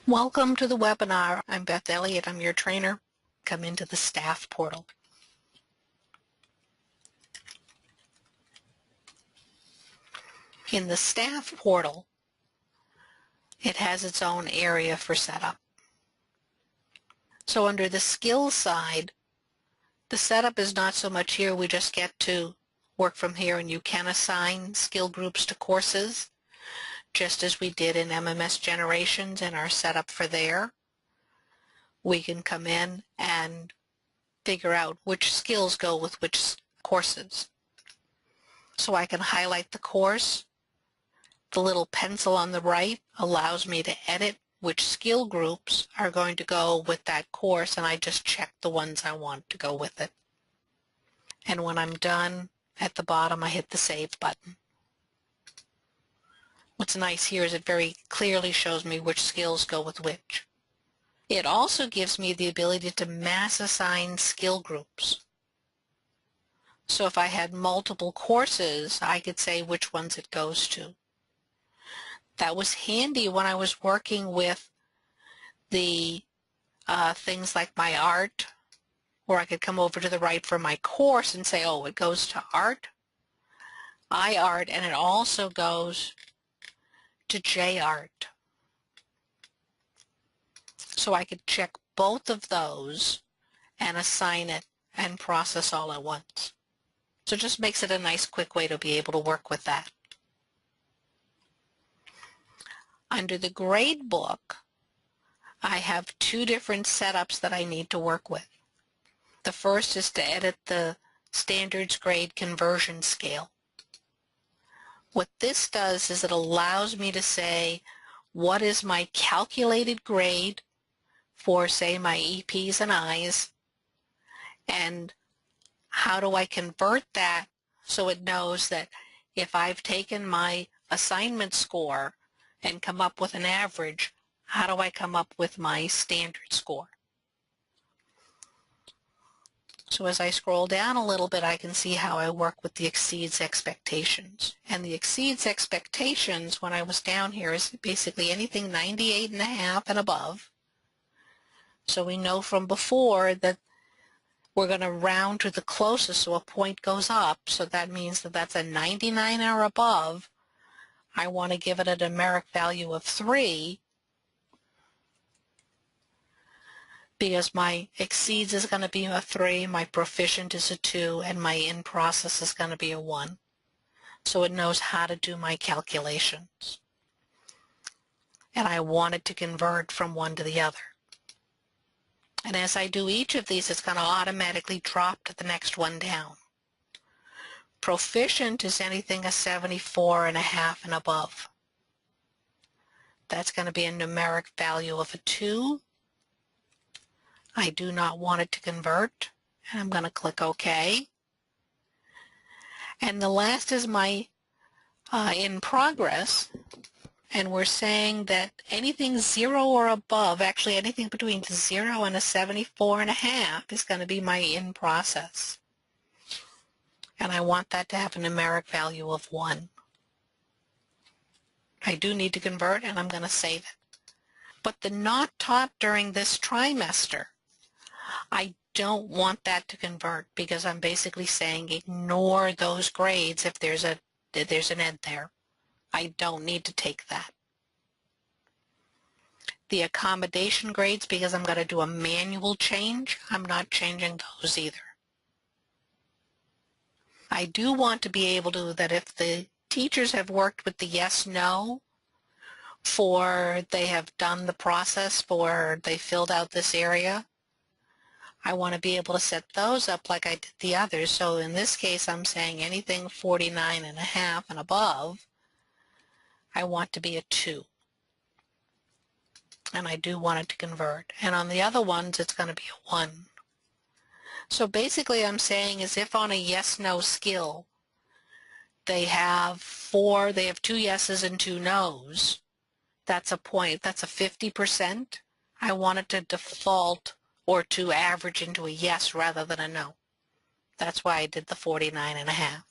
Welcome to the webinar. I'm Beth Elliott. I'm your trainer. Come into the staff portal. In the staff portal, it has its own area for setup. So under the skills side, the setup is not so much here. We just get to work from here, and you can assign skill groups to courses, just as we did in MMS Generations and our setup for there. We can come in and figure out which skills go with which courses. So I can highlight the course. The little pencil on the right allows me to edit which skill groups are going to go with that course, and I just check the ones I want to go with it. And when I'm done, at the bottom I hit the Save button. What's nice here is it very clearly shows me which skills go with which. It also gives me the ability to mass assign skill groups. So if I had multiple courses, I could say which ones it goes to. That was handy when I was working with the things like my art, where I could come over to the right for my course and say, oh, it goes to art, iArt, and it also goes to JArt. So I could check both of those and assign it and process all at once. So it just makes it a nice quick way to be able to work with that. Under the grade book, I have two different setups that I need to work with. The first is to edit the standards grade conversion scale. What this does is it allows me to say, what is my calculated grade for, say, my EPs and Is, and how do I convert that so it knows that if I've taken my assignment score and come up with an average, how do I come up with my standard score? So as I scroll down a little bit, I can see how I work with the exceeds expectations. And the exceeds expectations, when I was down here, is basically anything 98.5 and above. So we know from before that we're going to round to the closest, so a point goes up. So that means that that's a 99 or above. I want to give it a numeric value of 3 because my exceeds is going to be a 3, my proficient is a 2, and my in-process is going to be a 1. So it knows how to do my calculations. And I want it to convert from one to the other. And as I do each of these, it's going to automatically drop to the next one down. Proficient is anything a 74.5 and above. That's going to be a numeric value of a 2. I do not want it to convert, and I'm going to click OK. And the last is my in progress, and we're saying that anything 0 or above, actually anything between 0 and a 74.5 is going to be my in process. And I want that to have a numeric value of 1. I do need to convert, and I'm going to save it. But the not taught during this trimester, I don't want that to convert because I'm basically saying ignore those grades if there's an ed there. I don't need to take that. The accommodation grades, because I'm going to do a manual change, I'm not changing those either. I do want to be able to, that if the teachers have worked with the yes/no, for they have done the process for they filled out this area, I want to be able to set those up like I did the others. So in this case, I'm saying anything 49.5 and above, I want to be a 2. And I do want it to convert. And on the other ones, it's going to be a 1. So basically I'm saying is if on a yes/no skill, they have 2 yeses and 2 nos, that's a point, that's a 50%. I want it to default or to average into a yes rather than a no. That's why I did the 49.5.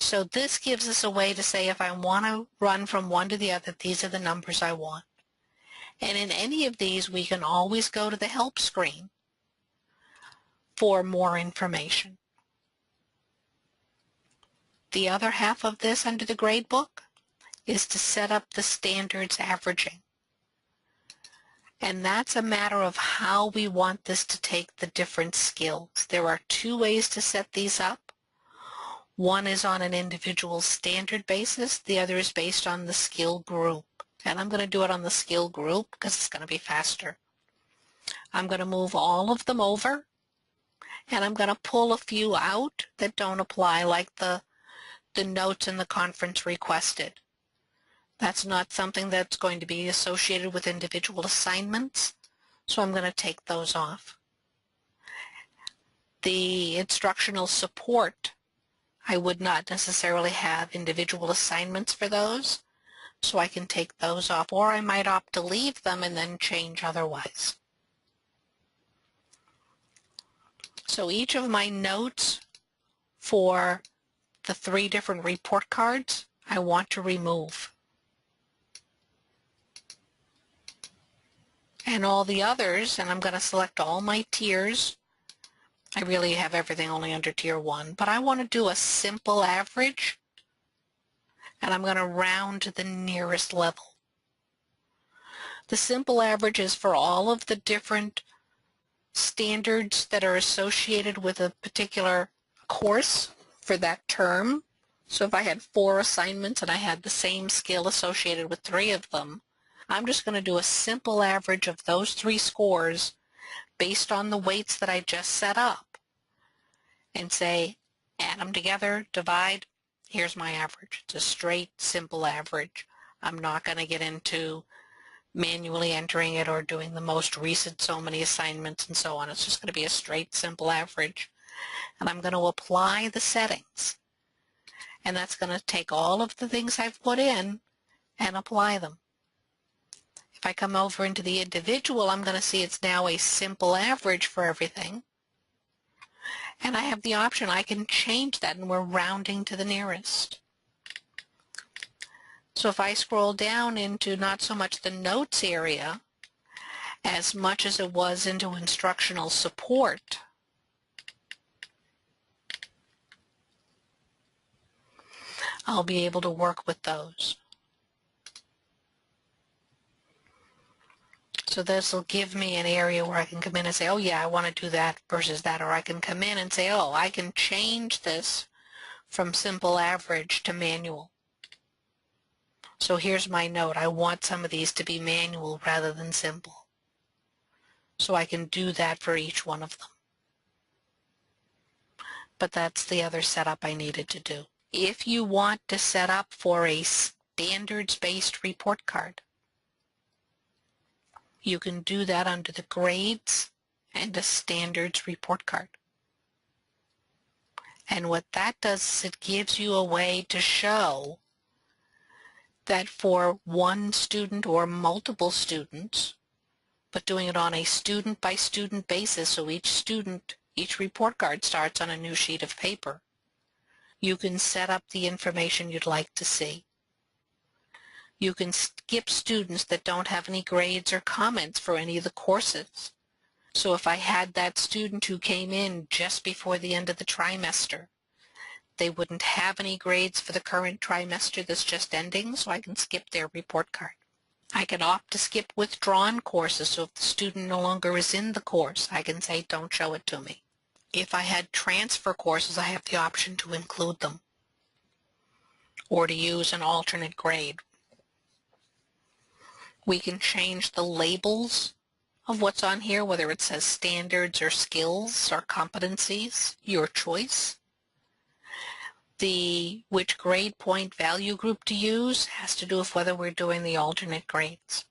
So this gives us a way to say if I want to run from one to the other, these are the numbers I want. And in any of these, we can always go to the help screen for more information. The other half of this under the gradebook is to set up the standards averaging. And that's a matter of how we want this to take the different skills. There are two ways to set these up. One is on an individual standard basis. The other is based on the skill group. And I'm going to do it on the skill group because it's going to be faster. I'm going to move all of them over, and I'm going to pull a few out that don't apply, like the notes in the conference requested. That's not something that's going to be associated with individual assignments, so I'm going to take those off. The instructional support, I would not necessarily have individual assignments for those, so I can take those off, or I might opt to leave them and then change otherwise. So each of my notes for the 3 different report cards I want to remove. And all the others, and I'm going to select all my tiers. I really have everything only under tier 1, but I want to do a simple average, and I'm going to round to the nearest level. The simple average is for all of the different standards that are associated with a particular course for that term. So if I had 4 assignments and I had the same skill associated with 3 of them, I'm just going to do a simple average of those 3 scores based on the weights that I just set up and say, add them together, divide, here's my average. It's a straight, simple average. I'm not going to get into manually entering it or doing the most recent so many assignments and so on. It's just going to be a straight, simple average. And I'm going to apply the settings. And that's going to take all of the things I've put in and apply them. If I come over into the individual, I'm going to see it's now a simple average for everything. And I have the option, I can change that, and we're rounding to the nearest. So if I scroll down into not so much the notes area as much as it was into instructional support, I'll be able to work with those. So this will give me an area where I can come in and say, oh yeah, I want to do that versus that, or I can come in and say, oh, I can change this from simple average to manual. So here's my note. I want some of these to be manual rather than simple. So I can do that for each one of them. But that's the other setup I needed to do. If you want to set up for a standards-based report card, you can do that under the grades and a standards report card. And what that does is it gives you a way to show that for one student or multiple students, but doing it on a student-by-student basis, so each report card starts on a new sheet of paper, you can set up the information you'd like to see. You can skip students that don't have any grades or comments for any of the courses. So if I had that student who came in just before the end of the trimester, they wouldn't have any grades for the current trimester that's just ending, so I can skip their report card. I can opt to skip withdrawn courses, so if the student no longer is in the course, I can say, don't show it to me. If I had transfer courses, I have the option to include them or to use an alternate grade. We can change the labels of what's on here, whether it says standards or skills or competencies, your choice. Which grade point value group to use has to do with whether we're doing the alternate grades.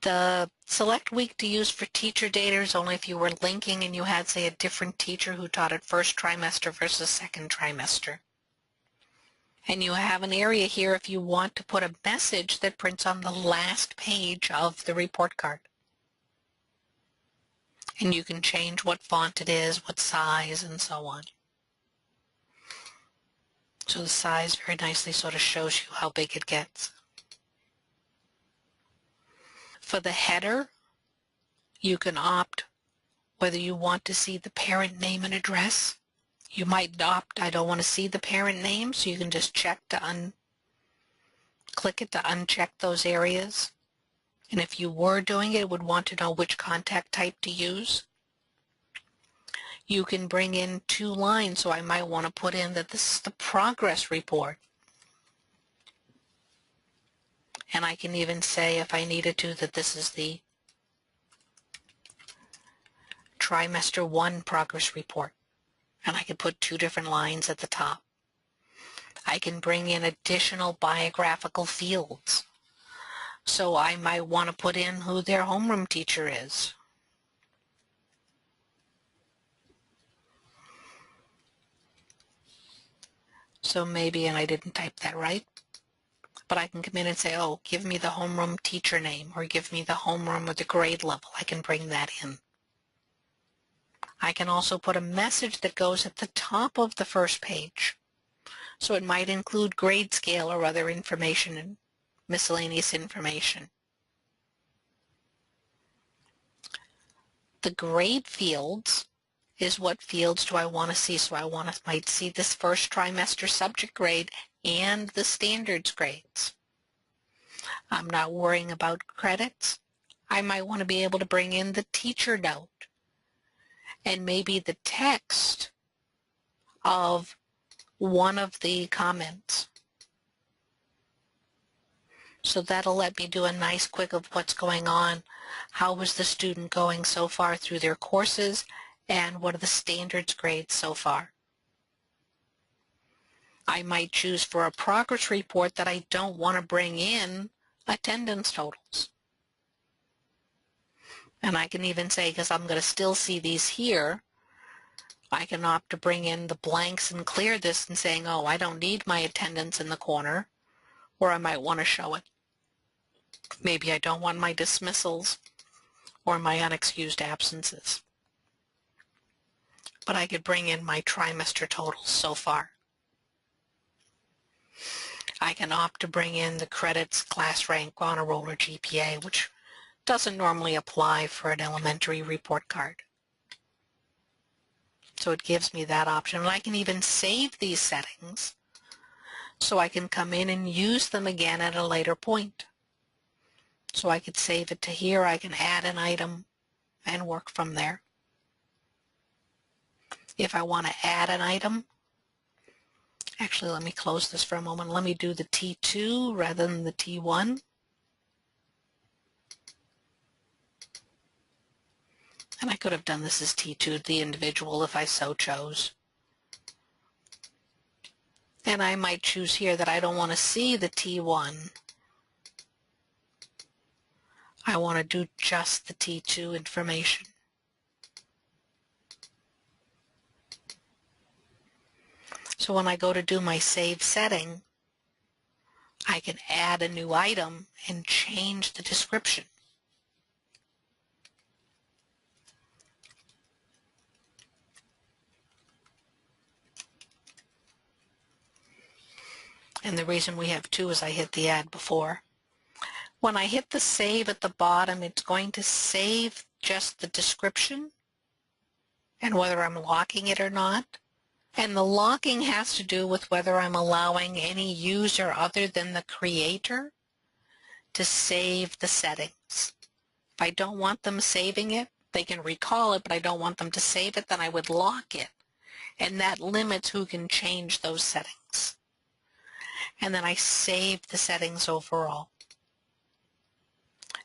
The select week to use for teacher data is only if you were linking and you had, say, a different teacher who taught it first trimester versus second trimester. And you have an area here if you want to put a message that prints on the last page of the report card. And you can change what font it is, what size, and so on. So the size very nicely sort of shows you how big it gets. For the header, you can opt whether you want to see the parent name and address. You might opt, I don't want to see the parent name, so you can just check to click it to uncheck those areas. And if you were doing it, would want to know which contact type to use. You can bring in 2 lines, so I might want to put in that this is the progress report. And I can even say, if I needed to, that this is the trimester 1 progress report. And I can put 2 different lines at the top. I can bring in additional biographical fields. So I might want to put in who their homeroom teacher is. So maybe, and I didn't type that right, but I can come in and say, oh, give me the homeroom teacher name, or give me the homeroom or the grade level. I can bring that in. I can also put a message that goes at the top of the first page. So it might include grade scale or other information and miscellaneous information. The grade fields is what fields do I want to see. So I might see this first trimester subject grade and the standards grades. I'm not worrying about credits. I might want to be able to bring in the teacher note and maybe the text of one of the comments. So that'll let me do a nice quick of what's going on. How was the student going so far through their courses, and what are the standards grades so far? I might choose for a progress report that I don't want to bring in attendance totals. And I can even say, because I'm going to still see these here, I can opt to bring in the blanks and clear this and saying, oh, I don't need my attendance in the corner, or I might want to show it. Maybe I don't want my dismissals or my unexcused absences. But I could bring in my trimester totals so far. I can opt to bring in the credits, class rank, honor roll, or GPA, which doesn't normally apply for an elementary report card. So it gives me that option. And I can even save these settings so I can come in and use them again at a later point. So I could save it to here. I can add an item and work from there. If I want to add an item, actually let me close this for a moment. Let me do the T2 rather than the T1. And I could have done this as T2, the individual, if I so chose. And I might choose here that I don't want to see the T1. I want to do just the T2 information. So when I go to do my save setting, I can add a new item and change the description. And the reason we have 2 is I hit the add before. When I hit the save at the bottom, it's going to save just the description and whether I'm locking it or not. And the locking has to do with whether I'm allowing any user other than the creator to save the settings. If I don't want them saving it, they can recall it, but I don't want them to save it, then I would lock it. And that limits who can change those settings. And then I save the settings overall.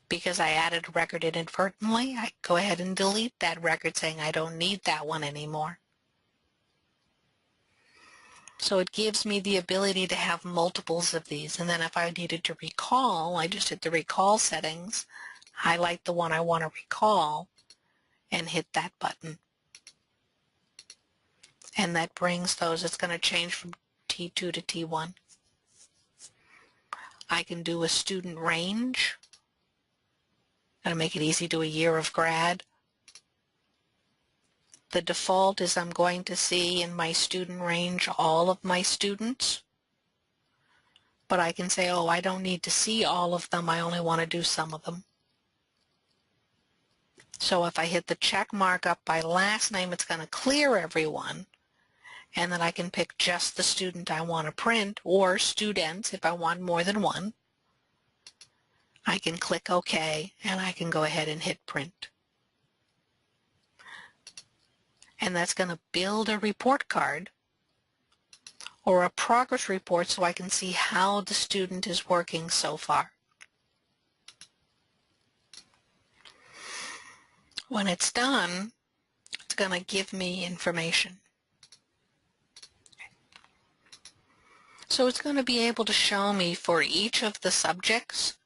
Because I added a record inadvertently, I go ahead and delete that record saying I don't need that one anymore. So it gives me the ability to have multiples of these. And then if I needed to recall, I just hit the recall settings, highlight the one I want to recall, and hit that button. And that brings those. It's going to change from T2 to T1. I can do a student range. Going to make it easy to a year of grad. The default is I'm going to see in my student range all of my students, but I can say, oh, I don't need to see all of them, I only want to do some of them. So if I hit the check mark up by last name, it's going to clear everyone, and then I can pick just the student I want to print, or students if I want more than one. I can click OK, and I can go ahead and hit print. And that's going to build a report card or a progress report so I can see how the student is working so far. When it's done, it's going to give me information. So it's going to be able to show me for each of the subjects,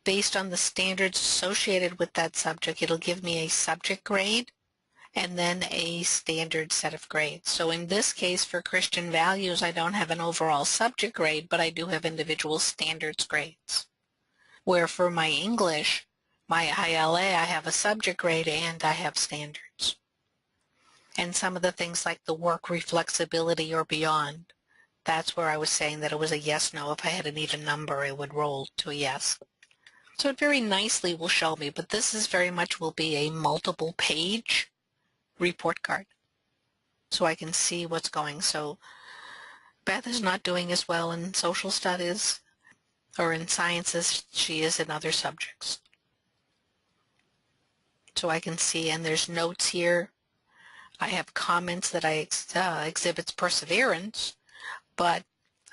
based on the standards associated with that subject, it'll give me a subject grade and then a standard set of grades. So in this case, for Christian values, I don't have an overall subject grade, but I do have individual standards grades. Where for my English, my ILA, I have a subject grade and I have standards. And some of the things like the work reflexibility or beyond, that's where I was saying that it was a yes-no. If I had an even number, it would roll to a yes. So it very nicely will show me, but this is very much will be a multiple page report card. So I can see what's going. So Beth is not doing as well in social studies or in sciences she is in other subjects. So I can see, and there's notes here. I have comments that I exhibits perseverance, but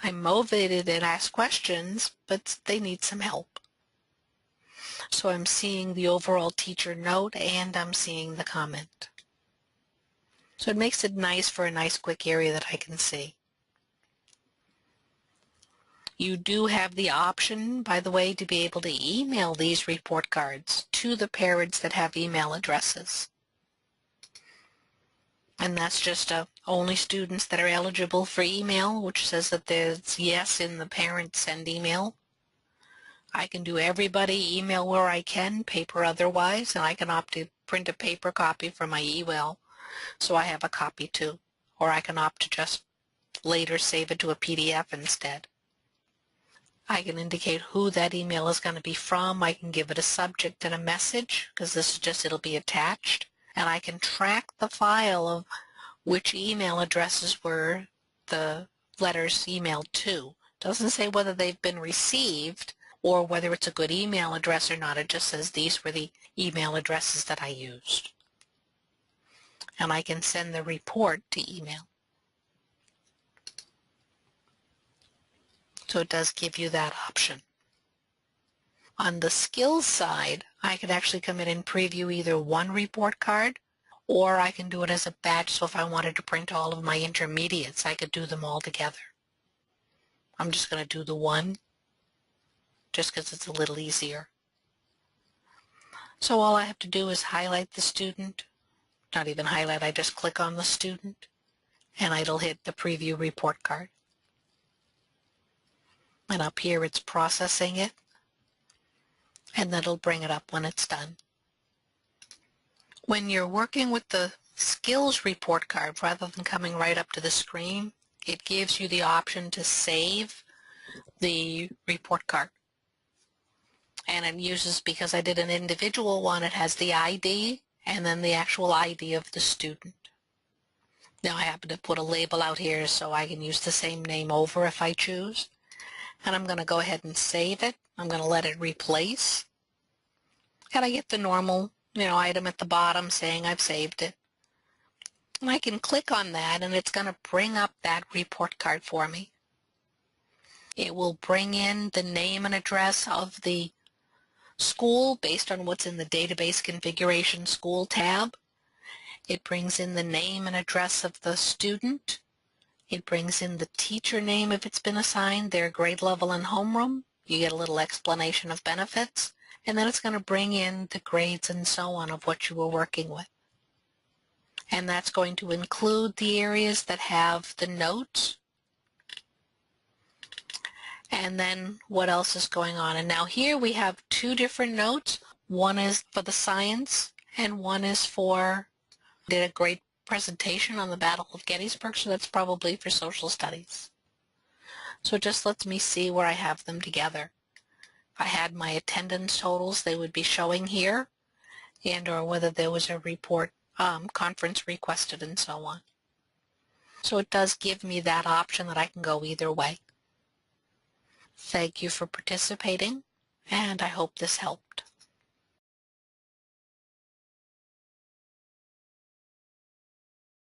I'm motivated and ask questions, but they need some help. So I'm seeing the overall teacher note and I'm seeing the comment. So it makes it nice for a nice quick area that I can see. You do have the option, by the way, to be able to email these report cards to the parents that have email addresses. And that's just only students that are eligible for email, which says that there's yes in the parent send email. I can do everybody email where I can, paper otherwise, and I can opt to print a paper copy for my email, so I have a copy too. Or I can opt to just later save it to a PDF instead. I can indicate who that email is going to be from. I can give it a subject and a message, because this is just, it'll be attached. And I can track the file of which email addresses were the letters emailed to. It doesn't say whether they've been received or whether it's a good email address or not. It just says these were the email addresses that I used. And I can send the report to email. So it does give you that option. On the skills side, I could actually come in and preview either one report card, or I can do it as a batch. So if I wanted to print all of my intermediates, I could do them all together. I'm just going to do the one, just because it's a little easier. So all I have to do is highlight the student. Not even highlight, I just click on the student, and it'll hit the preview report card. And up here it's processing it, and then it'll bring it up when it's done. When you're working with the skills report card, rather than coming right up to the screen, it gives you the option to save the report card. And it uses, because I did an individual one, it has the ID and then the actual ID of the student. Now I happen to put a label out here so I can use the same name over if I choose. And I'm going to go ahead and save it. I'm going to let it replace. And I get the normal, item at the bottom saying I've saved it. And I can click on that and it's going to bring up that report card for me. It will bring in the name and address of the school based on what's in the database configuration school tab. It brings in the name and address of the student. It brings in the teacher name if it's been assigned, their grade level and homeroom. You get a little explanation of benefits. And then it's going to bring in the grades and so on of what you were working with. And that's going to include the areas that have the notes. And then what else is going on. And now here we have two different notes. One is for the science and one is for did a great presentation on the Battle of Gettysburg, so that's probably for social studies. So it just lets me see where I have them together. If I had my attendance totals, they would be showing here, and or whether there was a report conference requested and so on. So it does give me that option that I can go either way. Thank you for participating, and I hope this helped.